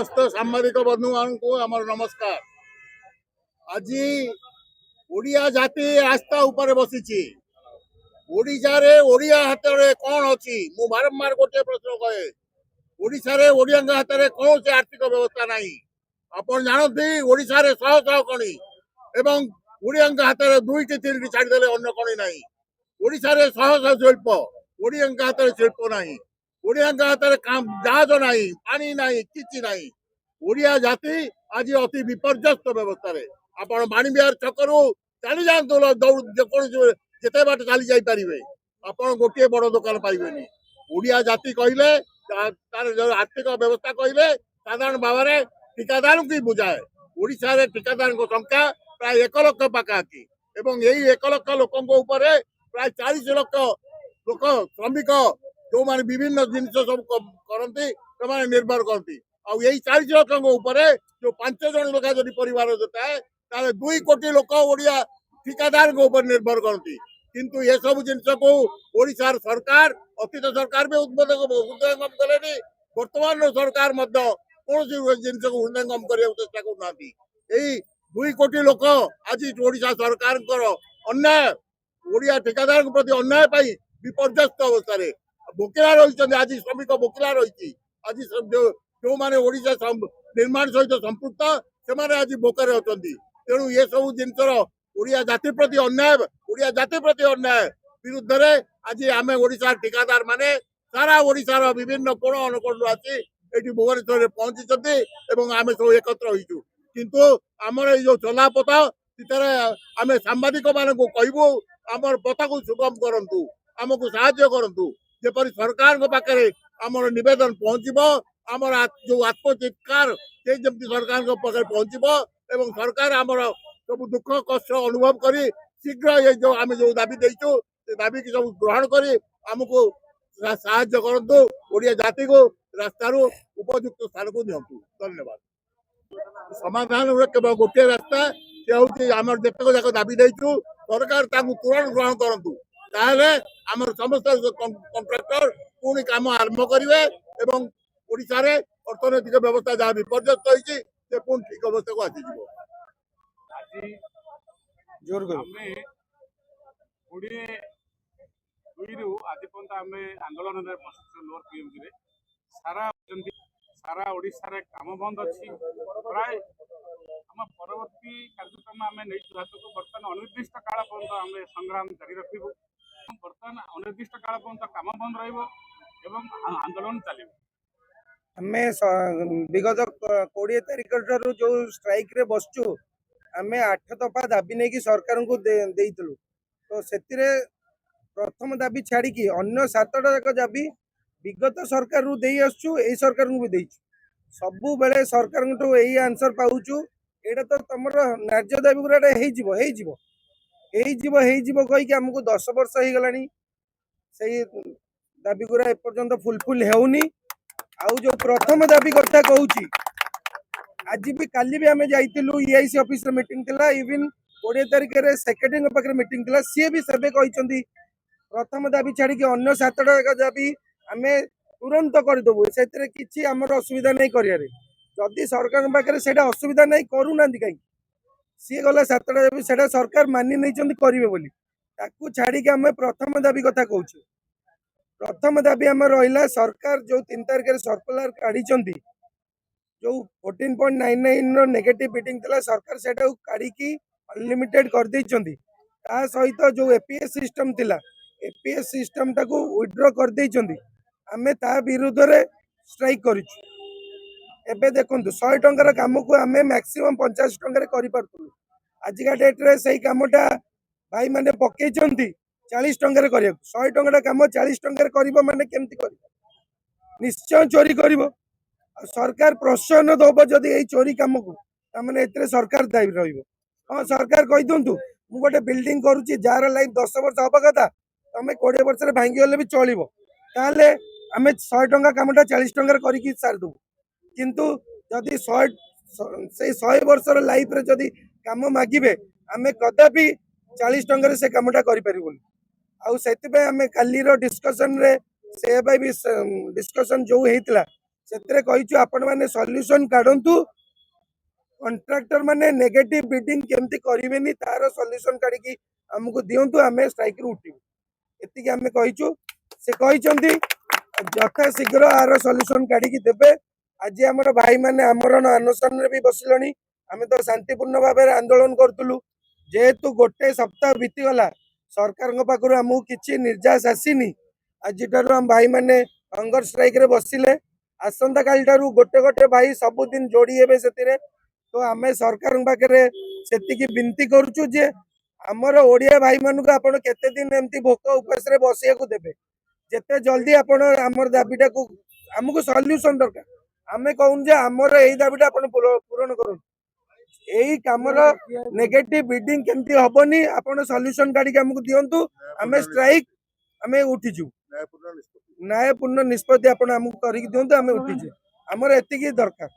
समस्त सांबादिक बंधु मान को आमर नमस्कार। आज ओडिया जाति रास्ता ऊपर बसी ओडिशा रे ओडिया हाथ में कौन अच्छी मु बारंबार गोटे प्रश्न कहे ओडिशा रे ओडिया हाथ में कौन से आर्थिक व्यवस्था नहीं। आपण जानते ओडिशा रे शह शह खणी एवं ओडिया हाथ में दुईटी तीन छाड़देले अन्न खणी नहीं। ओडिशा रे शह शह शिल्प ओडिया हाथ में शिल्प नहीं। ओडिया हाथ में जहाज नहीं पानी नहीं किसी नहीं। ओडिया जाति आज अति विपर्यस्त व्यवस्था रे आपण बाणीबिहार छकरू चली जातु दौड़ जिते बाट चली जापारे आपण गोटे बड़ दुकान पाइबेनी। ओडिया जाति कहले तार आर्थिक व्यवस्था कहले साधारण भाव में ठिकादार की बुझाए। ओडिशा रे ठिकादार संख्या प्राय 1 लाख पाखापाखि एवं यही 1 लाख लोकों प्राय 40 लाख लोक श्रमिक जो माने विभिन्न जिनस सब करती से निर्भर करती। यही 40 लाख जो 5 जन लोक जब परिवार देता है 2 कोटी लोक ओडिया ठिकादार निर्भर करती। किंतु ये सब जिनस को ओडिशा सरकार अतीत सरकार भी हृदयंगम कले वर्तमान सरकार कौन जिनस को हृदयंगम करने चेष्टा करना। 2 कोटी लोक आज ओडिशा सरकार अन्याय ओडिया ठिकादार प्रति अन्याय पाई विपर्यस्त अवस्था बोकिला रही। आज श्रमिक बोकिला रही आज जो माने ओडिशा निर्माण सहित संपृक्त से आज बोकारे अच्छा। तेणु ये सब जिनसर ओडिया जाति प्रति अन्याय विरुद्ध रे आज आम ओडिशा ठिकादार माने सारा ओडिशार विभिन्न कोण अनुकोण आसी ये भुवनेश्वर पहुंची एवं आम सब एकत्र होइछु। किंतु आमर जो चलापथ आम सांबादिक मान को कहबू आमर पथ को सुगम करंतु आमको साहाय्य करंतु जेपरि सरकार पाखे आमर निवेदन पहुंचबो आमर जो आत्मचित्कार से जमी सरकार पाखे पहुंचबो एवं सरकार आमर सब दुख कष्ट अनुभव करी शीघ्र ये जो आम जो दाबी देइछु से दाबी की सब ग्रहण करी आमको साहाय्य करंतु ओडिया जाति को रास्तार उपयुक्त स्थान को दिंतु। धन्यवाद। समाधान केवल गोटे रास्ता से हूँ आम जितक जाक दाबी देइछु सरकार तुरंत ग्रहण करंतु ताहले आमर समस्त कंट्राक्टर पुणी काम आरंभ करेंगे एवं ओडिशा रे अर्थनैतिक व्यवस्था जहाँ विपर्यस्त होइछि से पुणी ठीक अवस्था को आसीजिवो। जोर करो आज पर्यंत आम आंदोलन में बसुँ लोअर पीएमजी रे सारा ओडिशा रे काम बंद अच्छी प्राय आम परवर्ती कार्यक्रम आम नहीं बर्तमान अनिर्दिष्ट काल पर्यंत आम संग्राम जारी रखू। बर्तमान अनिर्दिष्ट काल पर्यंत काम बंद रही आंदोलन चलो। आम विगत 20 तारिख जो स्ट्राइक रे बसचु आम 8 दफा दाबी नहीं कि सरकार को देइतलु तो से प्रथम दाबी छाड़ी अन्य 7टा जाक दाबी विगत सरकार रू दे आसचु ए सरकार को भी देइछु सबु बेले सरकार को यही आंसर पाउचु एटा तो तमर न्याय दाबी गुरा कही कि हमको 10 वर्ष हो गलानी से दाबी गुरा एपर्यंत फुलफिल होउनी। आउ जो प्रथम दाबी कथा कहूची आज भी काली भी आम जाइलु ईआईसी ऑफिस रे मीटिंग थिला इवन 20 तारिख रे सेक्रेटरी पाखे मीटिंग थिला सी भी सेबे कहिसंती प्रथम दाबी छाड़ी कि अन्य 7टा दाबी आम तुरंत करदेबू से किसी आमर असुविधा नहीं करियारे जदि सरकार पाखे से असुविधा नहीं करूना कहीं सी गला 7टा दाबी से सरकार मानि नहीं करेंगे बोली ताकू छाड़ी आम प्रथम दाबी कथा कहूँ। प्रथम दाबी आम रहा सरकार जो 3 तारिख सर्कुलर काढ़ी जो 14.99 नेगेटिव बिडिंग था सरकार से काढ़ी अनलिमिटेड कर देइचंती ता सहित जो एपीएस सिस्टम थिला एपीएस सिस्टम टाको विड्रॉ कर देइचंती आमे ता विरुद्ध रे स्ट्राइक करिछु। एबे देखंतु 100 टंकार काम को आमे मैक्सिमम 50 टंकार करि पारतु आज का डेट रे सही कामटा भाई माने पकेइचंती 40 टंकार करिया 100 टंकार काम 40 टंकार करिवो माने केमति करिवो निश्चय चोरी करिवो सरकार प्रोत्साहन दब जदि ए चोरी काम को तामाने एतरे सरकार दायी रहिबो। हां सरकार कहि दंतु मु गोटे बिल्डिंग करूची जार लाइफ 10 वर्ष हबा कथा तमे 20 वर्ष रे भांगी गले भी चलिबो ताले आमे 100 टंका कामटा 40 टंका करिकी सार दउ किंतु जदि 100 वर्ष रे लाइफ रे जदि काम मागिबे आमे कदापि 40 टंका से कामटा करि परिबो। आउ सेति पे आमे काली रो डिस्कशन रे से भी डिस्कशन जो हेतला ସେଥିରେ କହିଛୁ ଆପଣ ମାନେ ସଲ୍ୟୁସନ କାଢନ୍ତୁ, କଣ୍ଟ୍ରାକ୍टर माने नेगेटिव बिडिंग केमती करेनि तार सल्यूशन काढ़ी आमको दिंतु आम स्ट्राइक रु उठू एति आम कहीचु से कहते यथा शीघ्र आर सल्यूशन काढ़ी देवे। आज आम भाई मैंने आमरण अनशन भी बसिले आम तो शांतिपूर्ण भाव आंदोलन करूँ जेहेतु गोटे सप्ताह बीतीगला सरकार पाखु आमको किसी निर्यास आसीनी आज आम भाई मैंने हंगर स्ट्राइक रे बसिले आसंता काली गोटे गोटे भाई सबुदिन जोड़ी हे से तो आम सरकार पाखे से विनती करुचु जे आमर ओडिया भाई मानक आपण केते दिन एमती भोक उपास रे बसिया को देबे जेते जल्दी आपण आमर दाबीटा को आमको सॉल्यूशन दरकार आमे कहून जे आमर एई दाबीटा आपण पूर्ण करू एई कामर नेगेटिव बिडिंग केमती हबनी आपण सॉल्यूशन काढी हमको दियंतु आमे स्ट्राइक आमे उठिजु न्यायपूर्ण निष्पत्ति न्यायपूर्ण निष्पत्ति आपण हमको करी दियंतु आमे उठिजु आमर एतिकी दरकार।